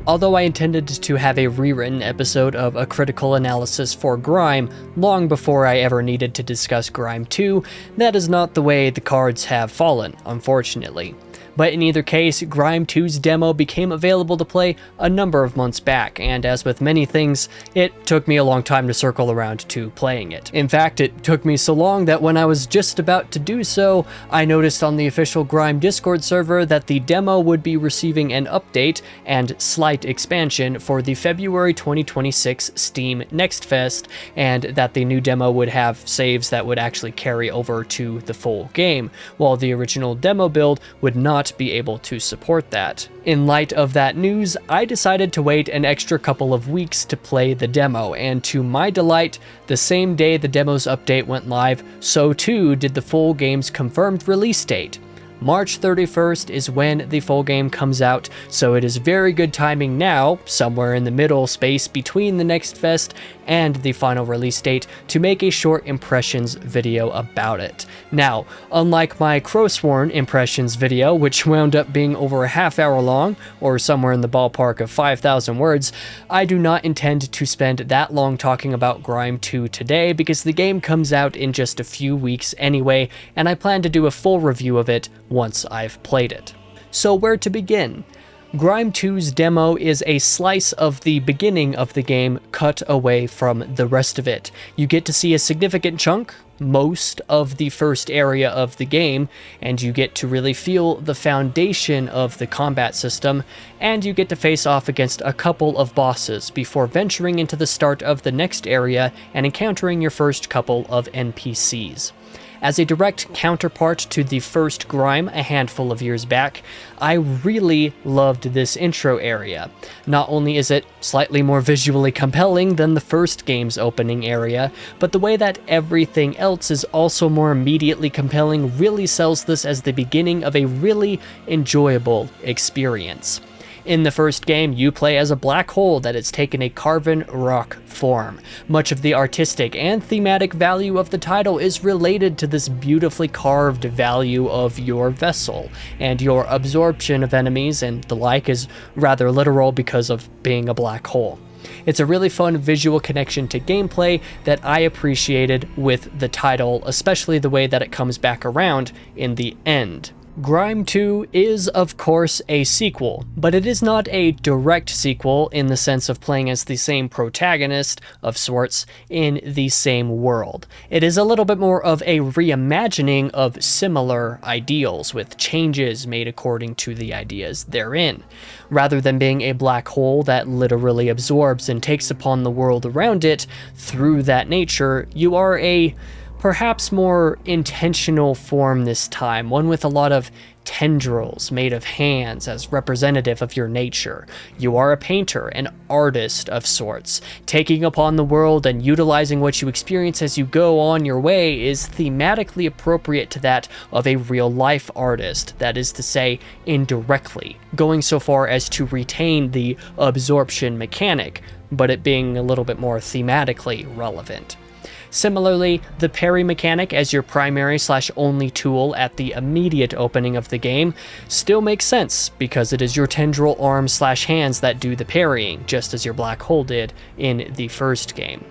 Although I intended to have a rewritten episode of a critical analysis for Grime long before I ever needed to discuss Grime II, that is not the way the cards have fallen, unfortunately. But in either case, Grime II's demo became available to play a number of months back, and as with many things, it took me a long time to circle around to playing it. In fact, it took me so long that when I was just about to do so, I noticed on the official Grime Discord server that the demo would be receiving an update and slight expansion for the February 2026 Steam Next Fest, and that the new demo would have saves that would actually carry over to the full game, while the original demo build would not be able to support that. In light of that news, I decided to wait an extra couple of weeks to play the demo, and to my delight, the same day the demo's update went live, so too did the full game's confirmed release date. March 31st is when the full game comes out, so it is very good timing now, somewhere in the middle space between the Next Fest and the final release date, to make a short impressions video about it. Now, unlike my Crowsworn impressions video, which wound up being over a half hour long, or somewhere in the ballpark of 5,000 words, I do not intend to spend that long talking about Grime II today, because the game comes out in just a few weeks anyway, and I plan to do a full review of it once I've played it. So where to begin? Grime II's demo is a slice of the beginning of the game cut away from the rest of it. You get to see a significant chunk, most of the first area of the game, and you get to really feel the foundation of the combat system, and you get to face off against a couple of bosses before venturing into the start of the next area and encountering your first couple of NPCs. As a direct counterpart to the first Grime a handful of years back, I really loved this intro area. Not only is it slightly more visually compelling than the first game's opening area, but the way that everything else is also more immediately compelling really sells this as the beginning of a really enjoyable experience. In the first game, you play as a black hole that has taken a carven rock form. Much of the artistic and thematic value of the title is related to this beautifully carved value of your vessel, and your absorption of enemies and the like is rather literal because of being a black hole. It's a really fun visual connection to gameplay that I appreciated with the title, especially the way that it comes back around in the end. Grime II is, of course, a sequel, but it is not a direct sequel in the sense of playing as the same protagonist of sorts in the same world. It is a little bit more of a reimagining of similar ideals, with changes made according to the ideas therein. Rather than being a black hole that literally absorbs and takes upon the world around it through that nature, you are a perhaps more intentional form this time, one with a lot of tendrils made of hands as representative of your nature. You are a painter, an artist of sorts. Taking upon the world and utilizing what you experience as you go on your way is thematically appropriate to that of a real-life artist, that is to say, indirectly, going so far as to retain the absorption mechanic, but it being a little bit more thematically relevant. Similarly, the parry mechanic as your primary/only tool at the immediate opening of the game still makes sense, because it is your tendril arms/hands that do the parrying, just as your black hole did in the first game.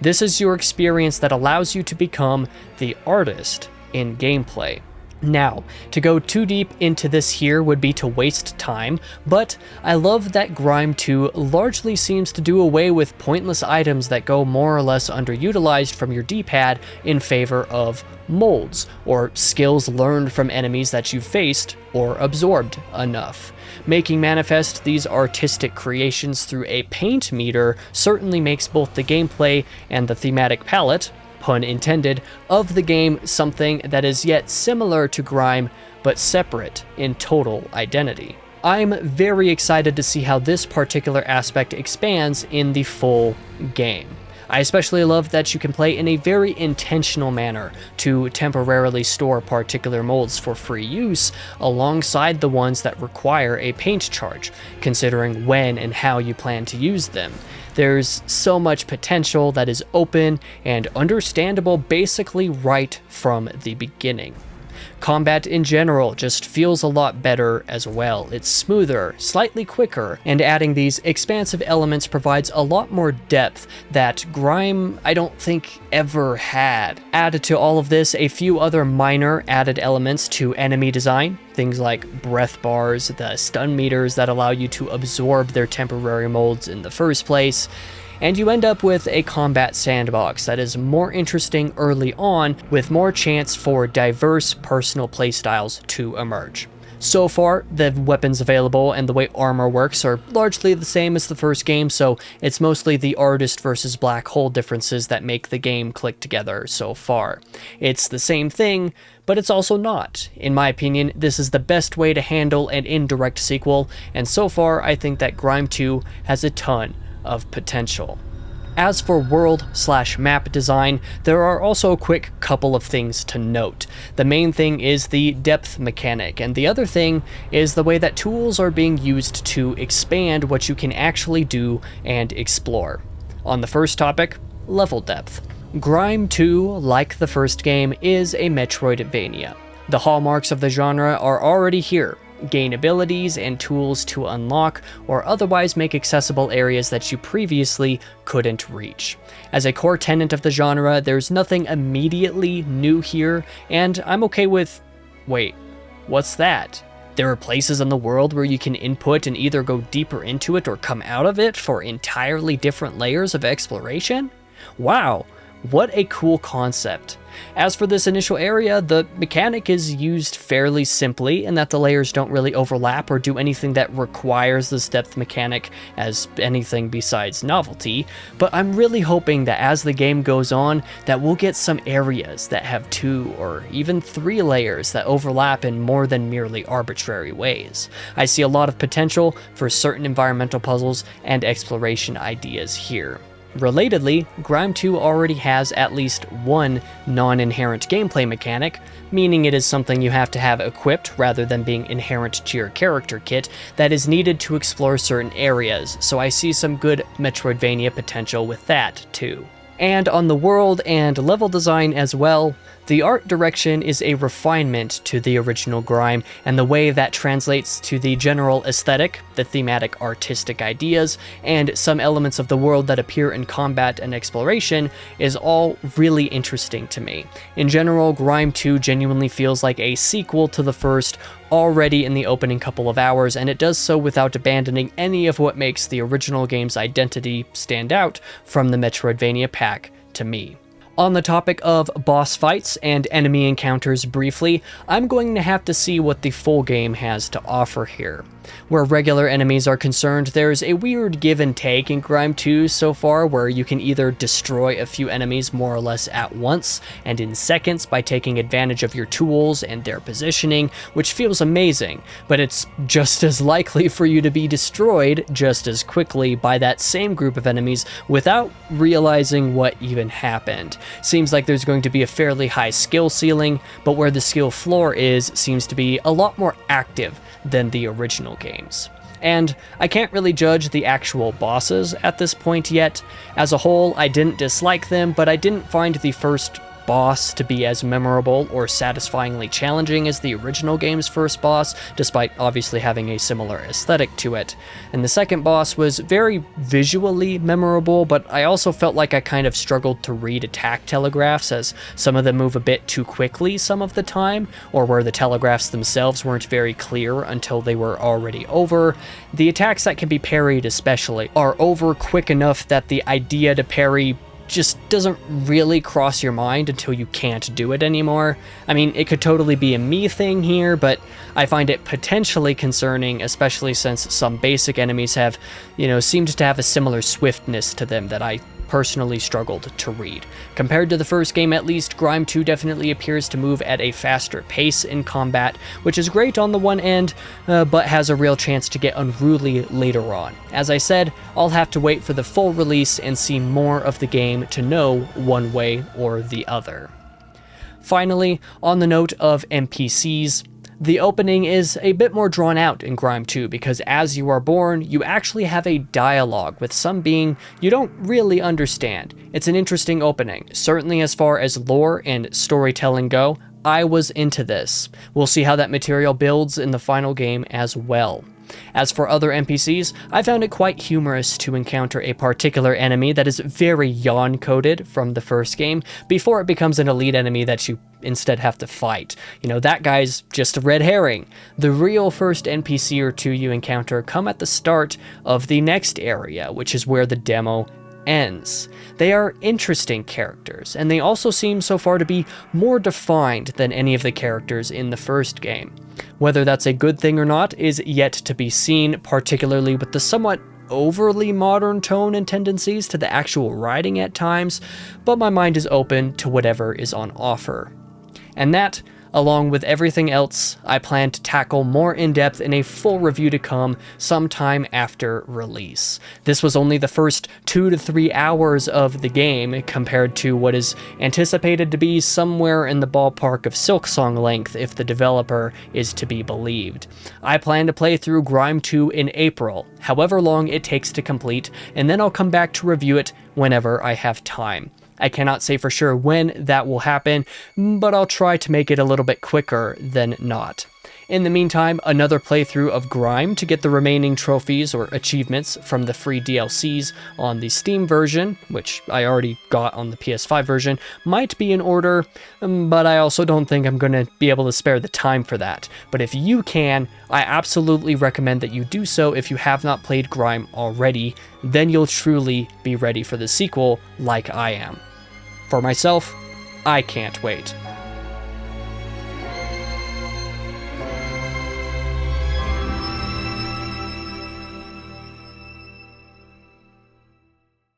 This is your experience that allows you to become the artist in gameplay. Now, to go too deep into this here would be to waste time, but I love that Grime II largely seems to do away with pointless items that go more or less underutilized from your D-pad in favor of molds, or skills learned from enemies that you've faced or absorbed enough. Making manifest these artistic creations through a paint meter certainly makes both the gameplay and the thematic palette, pun intended, of the game something that is yet similar to Grime, but separate in total identity. I'm very excited to see how this particular aspect expands in the full game. I especially love that you can play in a very intentional manner to temporarily store particular molds for free use alongside the ones that require a paint charge, considering when and how you plan to use them. There's so much potential that is open and understandable basically right from the beginning. Combat in general just feels a lot better as well. It's smoother, slightly quicker, and adding these expansive elements provides a lot more depth that Grime, I don't think, ever had. Added to all of this, a few other minor added elements to enemy design, things like breath bars, the stun meters that allow you to absorb their temporary molds in the first place, and you end up with a combat sandbox that is more interesting early on, with more chance for diverse personal playstyles to emerge. So far, the weapons available and the way armor works are largely the same as the first game, so it's mostly the artist versus black hole differences that make the game click together so far. It's the same thing, but it's also not. In my opinion, this is the best way to handle an indirect sequel, and so far I think that Grime II has a ton of potential. As for world/map design, there are also a quick couple of things to note. The main thing is the depth mechanic, and the other thing is the way that tools are being used to expand what you can actually do and explore. On the first topic, level depth. Grime II, like the first game, is a Metroidvania. The hallmarks of the genre are already here. Gain abilities and tools to unlock or otherwise make accessible areas that you previously couldn't reach. As a core tenet of the genre, there's nothing immediately new here, and I'm okay with... wait, what's that? There are places in the world where you can input and either go deeper into it or come out of it for entirely different layers of exploration? Wow, what a cool concept. As for this initial area, the mechanic is used fairly simply in that the layers don't really overlap or do anything that requires this depth mechanic as anything besides novelty, but I'm really hoping that as the game goes on, that we'll get some areas that have 2 or even 3 layers that overlap in more than merely arbitrary ways. I see a lot of potential for certain environmental puzzles and exploration ideas here. Relatedly, Grime II already has at least one non-inherent gameplay mechanic, meaning it is something you have to have equipped rather than being inherent to your character kit, that is needed to explore certain areas, so I see some good Metroidvania potential with that too. And on the world and level design as well, the art direction is a refinement to the original Grime, and the way that translates to the general aesthetic, the thematic artistic ideas, and some elements of the world that appear in combat and exploration is all really interesting to me. In general, Grime II genuinely feels like a sequel to the first, already in the opening couple of hours, and it does so without abandoning any of what makes the original game's identity stand out from the Metroidvania pack to me. On the topic of boss fights and enemy encounters briefly, I'm going to have to see what the full game has to offer here. Where regular enemies are concerned, there's a weird give and take in Grime II so far, where you can either destroy a few enemies more or less at once and in seconds by taking advantage of your tools and their positioning, which feels amazing, but it's just as likely for you to be destroyed just as quickly by that same group of enemies without realizing what even happened. Seems like there's going to be a fairly high skill ceiling, but where the skill floor is seems to be a lot more active than the original games. And I can't really judge the actual bosses at this point yet. As a whole, I didn't dislike them, but I didn't find the first boss to be as memorable or satisfyingly challenging as the original game's first boss, despite obviously having a similar aesthetic to it. And the second boss was very visually memorable, but I also felt like I kind of struggled to read attack telegraphs, as some of them move a bit too quickly some of the time, or where the telegraphs themselves weren't very clear until they were already over. The attacks that can be parried especially are over quick enough that the idea to parry just doesn't really cross your mind until you can't do it anymore. I mean, it could totally be a me thing here, but I find it potentially concerning, especially since some basic enemies have, seemed to have a similar swiftness to them that I personally struggled to read. Compared to the first game at least, Grime II definitely appears to move at a faster pace in combat, which is great on the one end, but has a real chance to get unruly later on. As I said, I'll have to wait for the full release and see more of the game to know one way or the other. Finally, on the note of NPCs, the opening is a bit more drawn out in Grime II because as you are born, you actually have a dialogue with some being you don't really understand. It's an interesting opening. Certainly as far as lore and storytelling go, I was into this. We'll see how that material builds in the final game as well. As for other NPCs, I found it quite humorous to encounter a particular enemy that is very yawn-coded from the first game before it becomes an elite enemy that you instead have to fight. You know, that guy's just a red herring. The real first NPC or two you encounter come at the start of the next area, which is where the demo ends. They are interesting characters, and they also seem so far to be more defined than any of the characters in the first game. Whether that's a good thing or not is yet to be seen, particularly with the somewhat overly modern tone and tendencies to the actual writing at times, but my mind is open to whatever is on offer. And that, along with everything else, I plan to tackle more in depth in a full review to come sometime after release. This was only the first 2 to 3 hours of the game compared to what is anticipated to be somewhere in the ballpark of Silksong length if the developer is to be believed. I plan to play through Grime II in April, however long it takes to complete, and then I'll come back to review it whenever I have time. I cannot say for sure when that will happen, but I'll try to make it a little bit quicker than not. In the meantime, another playthrough of Grime to get the remaining trophies or achievements from the free DLCs on the Steam version, which I already got on the PS5 version, might be in order, but I also don't think I'm going to be able to spare the time for that. But if you can, I absolutely recommend that you do so if you have not played Grime already, then you'll truly be ready for the sequel like I am. For myself, I can't wait.